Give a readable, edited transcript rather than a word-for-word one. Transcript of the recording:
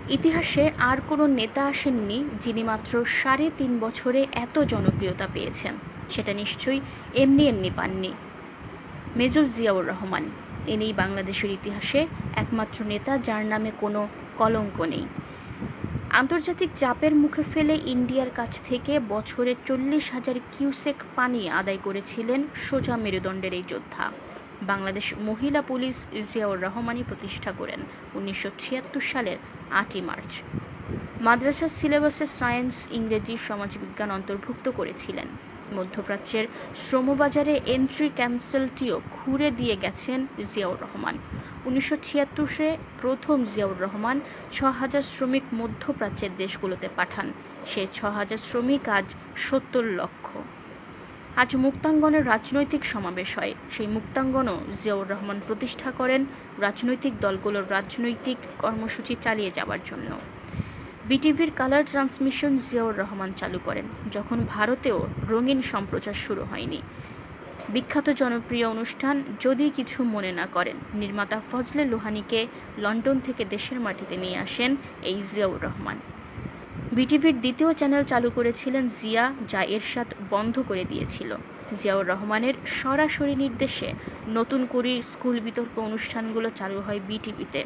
ইতিহাসে আর কোনো নেতা আসেননি যিনি মাত্র ৩.৫ বছরে এত জনপ্রিয়তা পেয়েছেন। সেটা নিশ্চয়ই এমনি এমনি পাননি। মেজর জিয়াউর রহমান ইনি বাংলাদেশের ইতিহাসে একমাত্র নেতা যার নামে কোনো কলঙ্ক নেই। আন্তর্জাতিক চাপের মুখে ফেলে ইন্ডিয়ার কাছ থেকে বছরে ৪০,০০০ কিউসেক পানি আদায় করেছিলেন সোজা মেরুদণ্ডের এই যোদ্ধা। বাংলাদেশ মহিলা পুলিশ জিয়াউর রহমানই প্রতিষ্ঠা করেন ১৯৭৬ সালের ৮ই মার্চ। মাদ্রাসার সিলেবাসে সায়েন্স, ইংরেজি, সমাজবিজ্ঞান অন্তর্ভুক্ত করেছিলেন। মধ্যপ্রাচ্যের শ্রমবাজারে এন্ট্রি ক্যান্সেলটিও ঘুরে দিয়ে গেছেন জিয়াউর রহমান। ১৯৭৬-এ প্রথম জিয়াউর রহমান ৬,০০০ শ্রমিক মধ্যপ্রাচ্যের দেশগুলোতে পাঠান। সে ৬,০০০ শ্রমিক আজ ৭০ লক্ষ। আজ মুক্তাঙ্গনের রাজনৈতিক সমাবেশ হয়। সেই মুক্তাঙ্গনও জিয়াউর রহমান প্রতিষ্ঠা করেন রাজনৈতিক দলগুলোর রাজনৈতিক কর্মসূচি চালিয়ে যাওয়ার জন্য। বিটিভির কালার ট্রান্সমিশন জিয়াউর রহমান চালু করেন যখন ভারতেও রঙিন সম্প্রচার শুরু হয়নি। বিখ্যাত জনপ্রিয় অনুষ্ঠান যদি কিছু মনে না করেন নির্মাতা ফজলে লোহানীকে লন্ডন থেকে দেশের মাটিতে নিয়ে আসেন এই জিয়াউর রহমান। বিটিভির দ্বিতীয় চ্যানেল চালু করেছিলেন জিয়া, যা এরশাদ বন্ধ করে দিয়েছিল। জিয়াউর রহমানের সরাসরি নির্দেশে নতুন করে স্কুল বিতর্ক অনুষ্ঠানগুলো চালু হয় বিটিভিতে।